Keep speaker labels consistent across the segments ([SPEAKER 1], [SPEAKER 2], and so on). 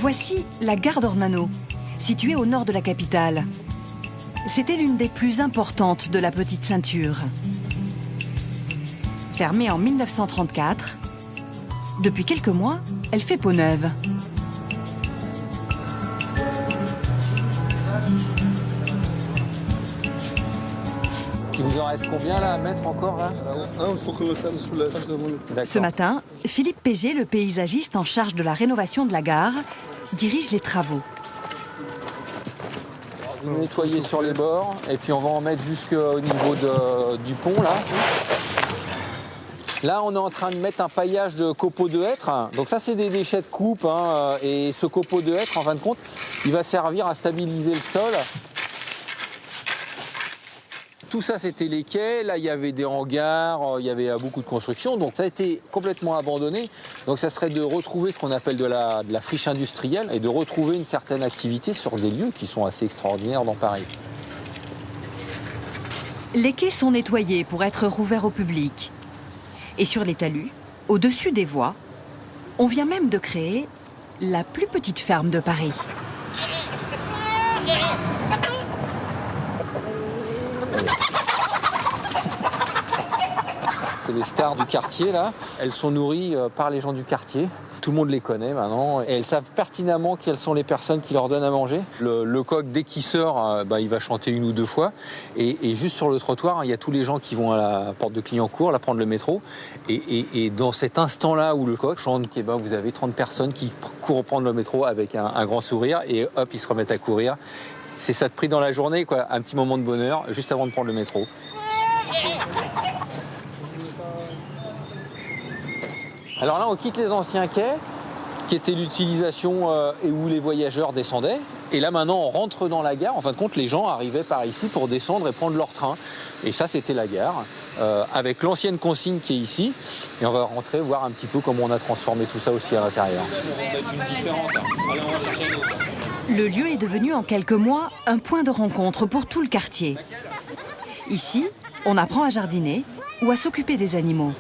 [SPEAKER 1] Voici la gare d'Ornano, située au nord de la capitale. C'était l'une des plus importantes de la Petite Ceinture. Fermée en 1934, depuis quelques mois, elle fait peau neuve.
[SPEAKER 2] Il vous en reste combien là à mettre encore là?
[SPEAKER 3] Il faut que le ferme sous la table de mon...
[SPEAKER 1] Ce matin, Philippe Péger, le paysagiste en charge de la rénovation de la gare, dirige les travaux.
[SPEAKER 2] Nettoyer sur les bords et puis on va en mettre jusqu'au niveau du pont là. Là, on est en train de mettre un paillage de copeaux de hêtre. Donc ça, c'est des déchets de coupe. Et ce copeau de hêtre, en fin de compte, il va servir à stabiliser le sol. Tout ça, c'était les quais. Là, il y avait des hangars, il y avait beaucoup de constructions. Donc ça a été complètement abandonné. Donc ça serait de retrouver ce qu'on appelle de la friche industrielle et de retrouver une certaine activité sur des lieux qui sont assez extraordinaires dans Paris.
[SPEAKER 1] Les quais sont nettoyés pour être rouverts au public. Et sur les talus, au-dessus des voies, on vient même de créer la plus petite ferme de Paris.
[SPEAKER 2] C'est les stars du quartier, là. Elles sont nourries par les gens du quartier. Tout le monde les connaît maintenant. Et elles savent pertinemment quelles sont les personnes qui leur donnent à manger. Le coq, dès qu'il sort, il va chanter une ou deux fois. Et juste sur le trottoir, il y a tous les gens qui vont à la porte de Clignancourt, là, prendre le métro. Et dans cet instant-là où le coq chante, vous avez 30 personnes qui courent prendre le métro avec un grand sourire. Et hop, ils se remettent à courir. C'est ça de prix dans la journée, quoi. Un petit moment de bonheur, juste avant de prendre le métro. Alors là, on quitte les anciens quais, qui étaient l'utilisation et où les voyageurs descendaient. Et là, maintenant, on rentre dans la gare. En fin de compte, les gens arrivaient par ici pour descendre et prendre leur train. Et ça, c'était la gare, avec l'ancienne consigne qui est ici. Et on va rentrer, voir un petit peu comment on a transformé tout ça aussi à l'intérieur.
[SPEAKER 1] Le lieu est devenu en quelques mois un point de rencontre pour tout le quartier. Ici, on apprend à jardiner ou à s'occuper des animaux.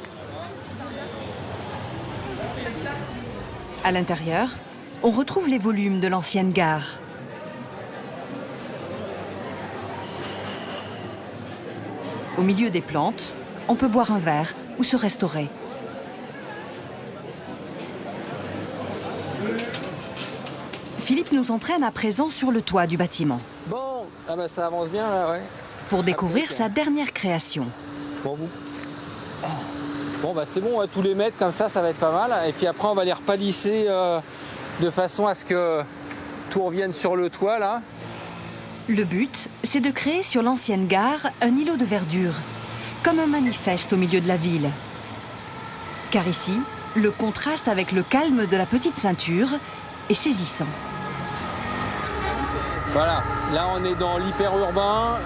[SPEAKER 1] À l'intérieur, on retrouve les volumes de l'ancienne gare. Au milieu des plantes, on peut boire un verre ou se restaurer. Philippe nous entraîne à présent sur le toit du bâtiment.
[SPEAKER 2] Bon, ça avance bien là, ouais.
[SPEAKER 1] Pour découvrir sa dernière création.
[SPEAKER 2] Pour vous. Bon, c'est bon, tous les mètres comme ça va être pas mal. Et puis après, on va les repalisser de façon à ce que tout revienne sur le toit, là.
[SPEAKER 1] Le but, c'est de créer sur l'ancienne gare un îlot de verdure, comme un manifeste au milieu de la ville. Car ici, le contraste avec le calme de la Petite Ceinture est saisissant.
[SPEAKER 2] Voilà, là on est dans l'hyperurbain,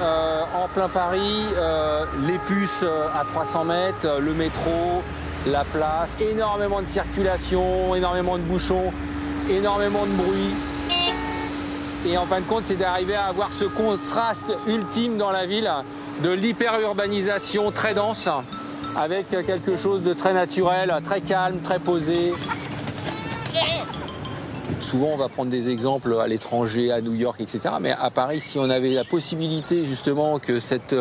[SPEAKER 2] en plein Paris, les puces à 300 mètres, le métro, la place, énormément de circulation, énormément de bouchons, énormément de bruit. Et en fin de compte, c'est d'arriver à avoir ce contraste ultime dans la ville de l'hyperurbanisation très dense avec quelque chose de très naturel, très calme, très posé. Souvent, on va prendre des exemples à l'étranger, à New York, etc. Mais à Paris, si on avait la possibilité justement que cette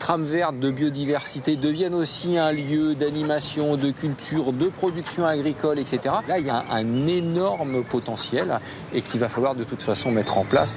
[SPEAKER 2] trame verte de biodiversité devienne aussi un lieu d'animation, de culture, de production agricole, etc. Là, il y a un énorme potentiel et qu'il va falloir de toute façon mettre en place.